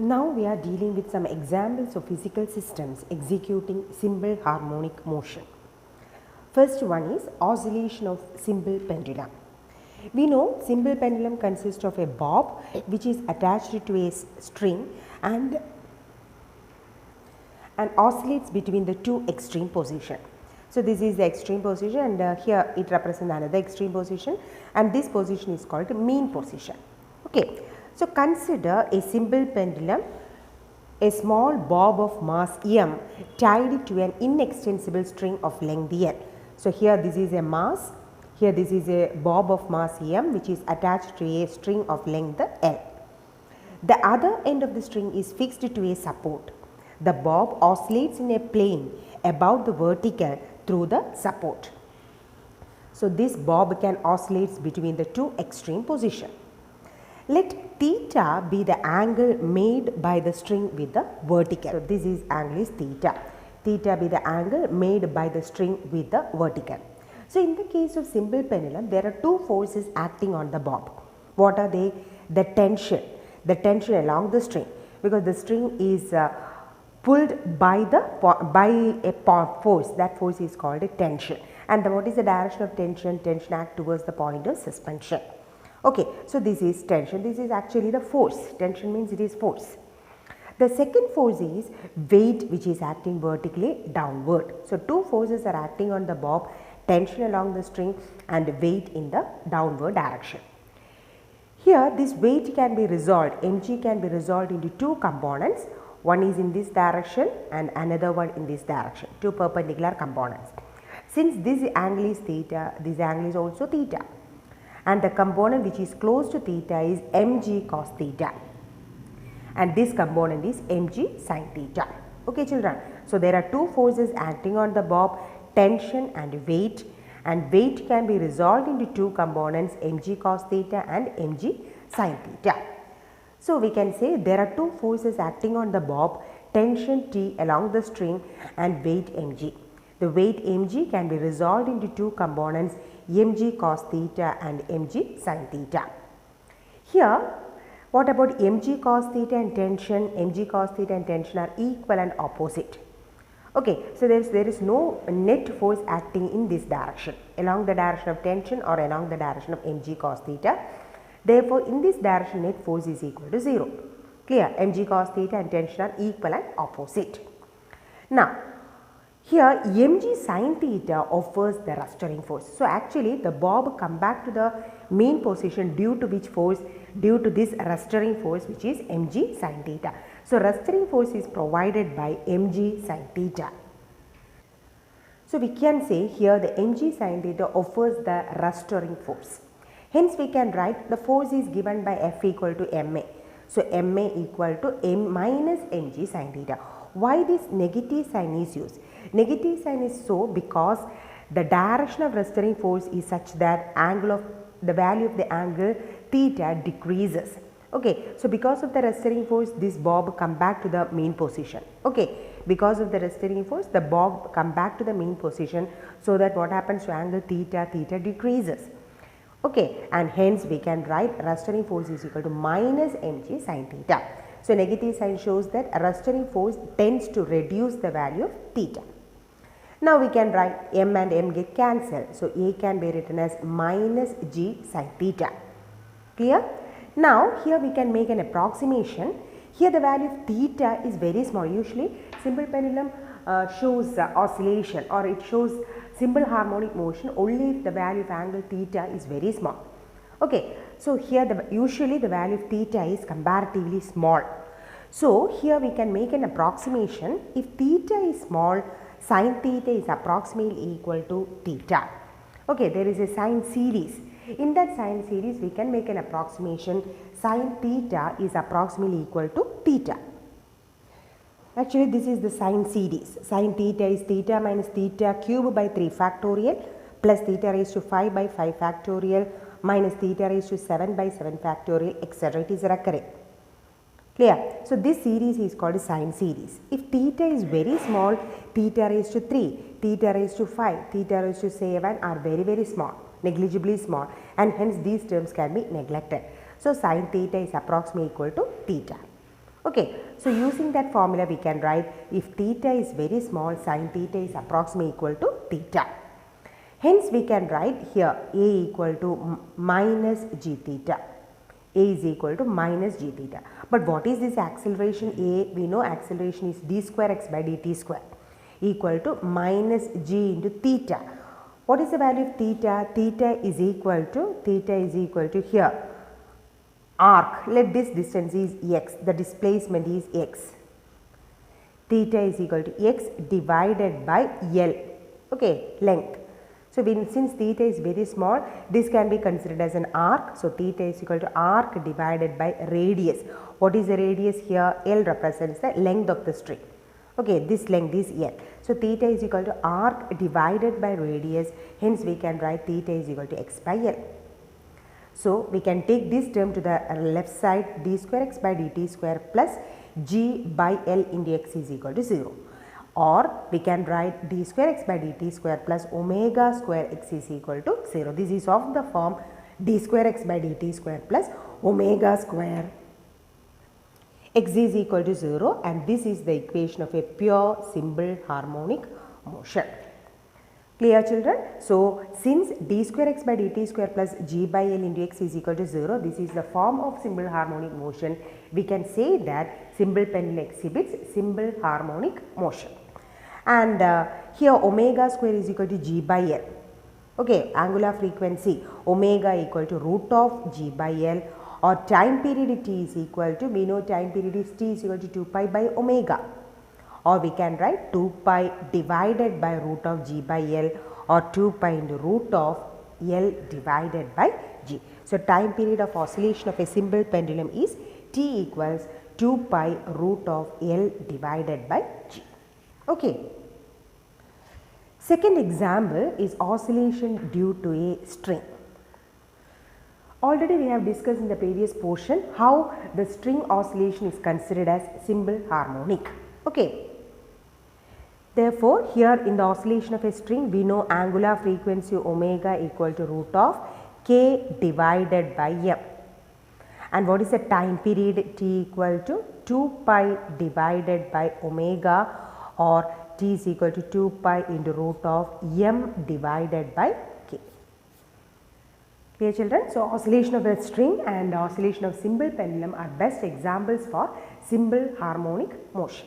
Now we are dealing with some examples of physical systems executing simple harmonic motion. First one is oscillation of simple pendulum. We know simple pendulum consists of a bob which is attached to a string and oscillates between the two extreme position. So this is the extreme position and here it represents another extreme position, and this position is called mean position. Okay. So consider a simple pendulum, a small bob of mass m tied to an inextensible string of length n. So here this is a mass, here this is a bob of mass m which is attached to a string of length l. The other end of the string is fixed to a support. The bob oscillates in a plane above the vertical through the support. So this bob can oscillate between the two extreme positions. Let theta be the angle made by the string with the vertical. So this is angle is theta. Theta be the angle made by the string with the vertical. So in the case of simple pendulum, there are two forces acting on the bob. What are they? The tension along the string, because the string is pulled by a force. That force is called a tension. And what is the direction of tension? Tension acts towards the point of suspension. Okay, so this is tension, this is actually the force. Tension means it is force. The second force is weight, which is acting vertically downward. So two forces are acting on the bob, tension along the string and weight in the downward direction. Here this weight can be resolved, mg can be resolved into two components. One is in this direction and another one in this direction, two perpendicular components. Since this angle is theta, this angle is also theta. And the component which is close to theta is mg cos theta, and this component is mg sin theta. Okay children, so there are two forces acting on the bob, tension and weight can be resolved into two components, mg cos theta and mg sin theta. So we can say there are two forces acting on the bob, tension T along the string and weight mg. The weight mg can be resolved into two components, mg cos theta and mg sin theta. Here, what about mg cos theta and tension? Mg cos theta and tension are equal and opposite. Okay, so there is no net force acting in this direction, along the direction of tension or along the direction of mg cos theta. Therefore, in this direction net force is equal to 0. Clear? Mg cos theta and tension are equal and opposite. Now, here mg sin theta offers the rastering force. So actually the bob come back to the mean position due to which force? Due to this rastering force, which is mg sin theta. So rastering force is provided by mg sin theta. So we can say here the mg sin theta offers the rastering force. Hence we can write the force is given by F equal to ma. So ma equal to m minus mg sin theta. Why this negative sign is used? Negative sign is so because the direction of rastering force is such that the value of the angle theta decreases. Okay, so because of the rastering force, this bob come back to the mean position. Okay, because of the rastering force, the bob come back to the mean position, so that what happens to angle theta? Theta decreases. Okay, and hence we can write rastering force is equal to minus mg sin theta. So negative sign shows that rastering force tends to reduce the value of theta. Now we can write m and m get cancelled. So a can be written as minus g sin theta. Clear? Now here we can make an approximation. Here the value of theta is very small. Usually simple pendulum shows oscillation, or it shows simple harmonic motion only if the value of angle theta is very small. Okay, so here usually the value of theta is comparatively small. So here we can make an approximation. If theta is small, sin theta is approximately equal to theta. Okay, there is a sine series. In that sine series we can make an approximation. Sin theta is approximately equal to theta. Actually this is the sine series. Sin theta is theta minus theta cube by 3 factorial plus theta raised to 5 by 5 factorial minus theta raised to 7 by 7 factorial, etc. It is recurring. Clear? So this series is called sine series. If theta is very small, theta raised to 3, theta raised to 5, theta raised to 7 are very small, negligibly small, and hence these terms can be neglected. So sin theta is approximately equal to theta. Okay, so using that formula we can write if theta is very small, sin theta is approximately equal to theta. Hence we can write here A equal to minus g theta. A is equal to minus g theta. But what is this acceleration A? We know acceleration is d square x by dt square equal to minus g into theta. What is the value of theta? Theta is equal to here arc. Let this distance is x, the displacement is x. Theta is equal to x divided by L, okay, length. So, since theta is very small, this can be considered as an arc. So, theta is equal to arc divided by radius. What is the radius here? L represents the length of the string. Okay, this length is L. So, theta is equal to arc divided by radius. Hence, we can write theta is equal to x by L. So, we can take this term to the left side, d square x by dt square plus g by L into x is equal to 0. Or we can write d square x by dt square plus omega square x is equal to 0. This is of the form d square x by dt square plus omega square x is equal to 0, and this is the equation of a pure simple harmonic motion. Clear, children? So, since d square x by dt square plus g by L into x is equal to 0, this is the form of simple harmonic motion. We can say that simple pendulum exhibits simple harmonic motion. And here omega square is equal to g by L. Okay, angular frequency omega equal to root of g by L, or time period t is equal to, we know time period is t is equal to 2 pi by omega. Or we can write 2 pi divided by root of g by L, or 2 pi into root of L divided by g. So, time period of oscillation of a simple pendulum is t equals 2 pi root of L divided by g. Okay. Second example is oscillation due to a string. Already we have discussed in the previous portion how the string oscillation is considered as simple harmonic. Okay. Therefore, here in the oscillation of a string, we know angular frequency omega equal to root of k divided by m. And what is the time period? T equal to 2 pi divided by omega, or t is equal to 2 pi into root of m divided by k. Clear, children? So, oscillation of a string and oscillation of simple pendulum are best examples for simple harmonic motion.